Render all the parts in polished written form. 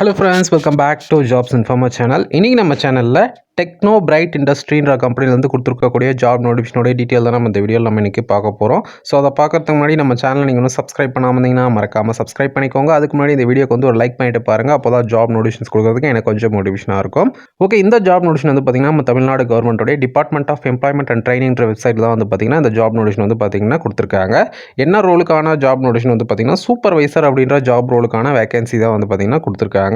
Hello friends, welcome back to Jobs Informer channel. இன்னைக்கு நம்ம சேனல்ல டெக்னோ பிரைட் இண்டஸ்ட்ரின்ற கம்பெனிலேருந்து கொடுத்துருக்கக்கூடிய ஜாப் நோட்டிஃபிகேஷனோட டீட்டெயில் தான் நம்ம இந்த வீடியோவில் நம்ம இன்றைக்கி பார்க்க போகிறோம். ஸோ அதை பார்க்கறதுக்கு முன்னாடி நம்ம சேனல் நீங்கள் இன்னும் சப்ஸ்கிரைப் பண்ணாமல் இருந்தீங்கன்னா மறக்காமல் சப்ஸ்கிரைப் பண்ணிக்கோங்க. அதுக்கு முன்னாடி இந்த வீடியோக்கு வந்து ஒரு லைக் பண்ணிட்டு பாருங்கள். அப்போ தான் ஜாப் நோட்டிஃபிகேஷன்ஸ் கொடுக்குறதுக்கு எனக்கு கொஞ்சம் மோட்டிவேஷனாக இருக்கும். ஓகே, இந்த ஜாப் நோட்டிஃபிகேஷன் வந்து பார்த்திங்கன்னா நம்ம தமிழ்நாடு கவர்மெண்ட்டோடைய டிபார்ட்மெண்ட் ஆஃப் எம்ப்ளாய்மெண்ட் அண்ட் ட்ரைனிங்ன்ற வெப்சைட்டில் தான் வந்து பார்த்திங்கன்னா இந்த ஜாப் நோட்டிஃபிகேஷன் வந்து பார்த்திங்கன்னா கொடுத்துருக்காங்க. என்ன ரோலுக்கான ஜாப் நோட்டிஃபிகேஷன் வந்து பார்த்திங்கன்னா சூப்பர்வைசர் அப்படின்ற ஜாப் ரோலுக்கான வேகன்சி தான் வந்து பார்த்திங்கன்னா கொடுத்துருக்காங்க.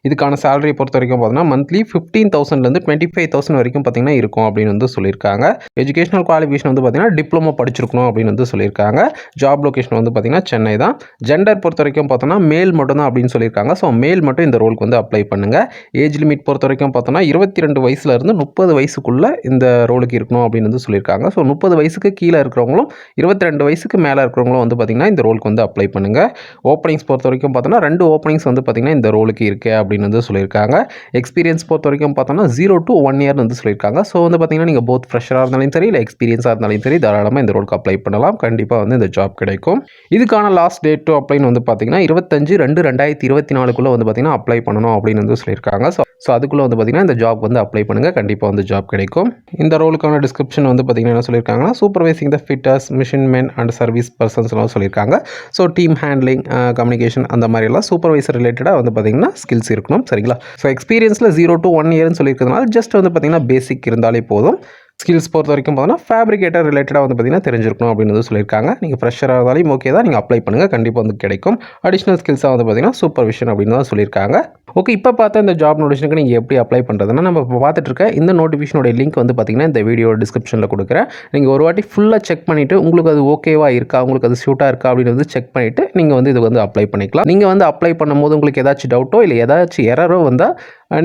இதுக்கான சேலரி பொறுத்த வரைக்கும் பார்த்தீங்கன்னா மந்த்லி 15,000லேருந்து 25,000 வரைக்கும் பார்த்தீங்கன்னா இருக்கும் அப்படின்னு வந்து சொல்லியிருக்காங்க. எஜுகேஷனல் குவாலிஃபிகேஷன் வந்து பார்த்தீங்கன்னா டிப்ளமோ படிச்சிருக்கணும் அப்படின்னு வந்து சொல்லியிருக்காங்க. ஜாப் லொகேஷன் வந்து பார்த்தீங்கன்னா சென்னை தான். ஜெண்டர் பொறுத்த வரைக்கும் பார்த்தோன்னா மேல் மட்டும் தான் அப்படின்னு சொல்லியிருக்காங்க. ஸோ மேல் மட்டும் இந்த ரோலுக்கு வந்து அப்ளை பண்ணுங்கள். ஏஜ் லிமிட் பொறுத்த வரைக்கும் பார்த்தோன்னா 22 வயசுலேருந்து 30 வயசுக்குள்ளே இந்த ரோலுக்கு இருக்கணும் அப்படின்னு வந்து சொல்லியிருக்காங்க. ஸோ 30 வயசுக்கு கீழே இருக்கிறவங்களும் 22 வயசுக்கு மேலே இருக்கிறவங்களும் வந்து பார்த்தீங்கன்னா இந்த ரோலுக்கு வந்து அப்ளை பண்ணுங்கள். ஓப்பனிங்ஸ் பொறுத்த வரைக்கும் பார்த்தோன்னா 2 ஓப்பனிங்ஸ் வந்து பார்த்தீங்கன்னா இந்த ரோலுக்கு இருக்குது அப்படின்னு வந்து சொல்லியிருக்காங்க. எக்ஸ்பீரியன்ஸ் பொறுத்த வரைக்கும் பார்த்தோன்னா 0 to 1 year வந்து சொல்லியிருக்காங்க. ஸோ வந்து பார்த்தீங்கன்னா நீங்கள் போத் ஃப்ரெஷராக இருந்தாலும் சரி இல்லை எக்ஸ்பீரியன்ஸாக இருந்தாலும் சரி தாராளமாக இந்த ரோலுக்கு அப்ளை பண்ணலாம். கண்டிப்பாக வந்து இந்த ஜாப் கிடைக்கும். இதுக்கான லாஸ்ட் டேட் டு அப்ளைன்னு வந்து பார்த்தீங்கன்னா 25/2/2024 வந்து பார்த்தீங்கன்னா அப்ளை பண்ணணும் அப்படின்னு வந்து சொல்லியிருக்காங்க. ஸோ அதுக்குள்ளே வந்து பார்த்தீங்கன்னா இந்த ஜாப் வந்து அப்ளை பண்ணுங்கள். கண்டிப்பாக வந்து ஜாப் கிடைக்கும். இந்த ரோலுக்கான டிஸ்கிரிப்ஷன் வந்து பார்த்தீங்கன்னா என்ன சொல்லியிருக்காங்கன்னா supervising the fitters machine men and service பர்சன்ஸ்லாம் சொல்லியிருக்காங்க. ஸோ டீம் ஹேண்ட்லிங், கம்யூனிகேஷன் அந்த மாதிரிலாம் சூப்பர்வைசர் ரிலேட்டடாக வந்து பார்த்தீங்கன்னா ஸ்கில்ஸ் இருக்கணும். சரிங்களா? ஸோ எக்ஸ்பீரியன்ஸில் 0 to 1 year சொல்லியிருக்கிறதுனால ஜஸ்ட் வந்து பார்த்தீங்கன்னா பேசிக் இருந்தாலே போதும். ஸ்கில்ஸ் பொறுத்த வரைக்கும் பார்த்தீங்கன்னா ஃபேப்ரிகேட்டர் ரிலேட்டடாக வந்து பார்த்தீங்கன்னா தெரிஞ்சிருக்கணும் அப்படின்னு வந்து சொல்லியிருக்காங்க. நீங்கள் ஃப்ரெஷராக இருந்தாலும் ஓகே தான், நீங்கள் அப்ளை பண்ணுங்கள். கண்டிப்பாக வந்து கிடைக்கும். அடிஷ்னல் ஸ்கில்ஸாக வந்து பார்த்தீங்கன்னா சூப்பர்விஷன் அப்படின்னு தான் சொல்லியிருக்காங்க. ஓகே, இப்போ பார்த்தா இந்த ஜாப் நோட்டிஃபிகேஷனுக்கு நீங்கள் எப்படி அப்ளை பண்ணுறதுன்னா நம்ம இப்போ பார்த்துட்டு இருக்க இந்த நோட்டிஃபிகேஷனோட லிங்க் வந்து பார்த்தீங்கன்னா இந்த வீடியோ டிஸ்கிரிப்ஷனில் கொடுக்குறேன். நீங்கள் ஒரு வாட்டி ஃபுல்லாக செக் பண்ணிவிட்டு உங்களுக்கு அது ஓகேவா இருக்கா, உங்களுக்கு அது சூட்டாக இருக்கா அப்படின்னு வந்து செக் பண்ணிவிட்டு நீங்கள் வந்து இது வந்து அப்ளை பண்ணிக்கலாம். நீங்கள் வந்து அப்ளை பண்ணும்போது உங்களுக்கு ஏதாச்சும் டவுட்டோ இல்லை ஏதாச்சும் எரரோ வந்தால்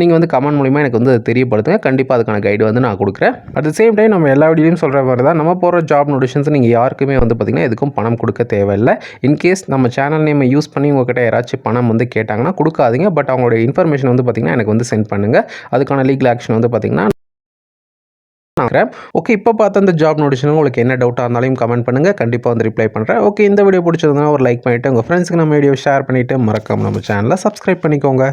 நீங்கள் வந்து கமெண்ட் மூலிமா எனக்கு வந்து தெரியப்படுத்துங்க. கண்டிப்பாக அதுக்கான கைடு வந்து நான் கொடுக்குறேன். அட் த சேம் டைம் நம்ம எல்லா வீடியோலையும் சொல்கிற மாதிரி தான் நம்ம போகிற ஜாப் நோட்டிஃபிகேஷன்ஸ் நீங்கள் யாருக்குமே வந்து பார்த்திங்கன்னா எதுக்கும் பணம் கொடுக்க தேவையில்லை. இன்கேஸ் நம்ம சேனல் நேமை யூஸ் பண்ணி உங்கள்கிட்ட யாராச்சும் பணம் வந்து கேட்டாங்கன்னா கொடுக்காதீங்க. பட் அவங்களோட இன்ஃபர்மேஷன் வந்து பார்த்திங்கன்னா எனக்கு வந்து சென்ட் பண்ணுங்கள். அதுக்கான லீகல் ஆக்ஷன் வந்து பார்த்திங்கன்னா ஓகே. இப்போ பார்த்த இந்த ஜாப் நோட்டிஃபிகேஷன் உங்களுக்கு என்ன டவுட்டாக இருந்தாலும் கமெண்ட் பண்ணுங்கள். கண்டிப்பாக வந்து ரிப்ளை பண்ணுறேன். ஓகே, இந்த வீடியோ பிடிச்சதுன்னா ஒரு லைக் பண்ணிவிட்டு உங்கள் ஃப்ரெண்ட்ஸுக்கு நம்ம வீடியோ ஷேர் பண்ணிவிட்டு மறக்காம நம்ம சேனலை சப்ஸ்கிரைப் பண்ணிக்கோங்க.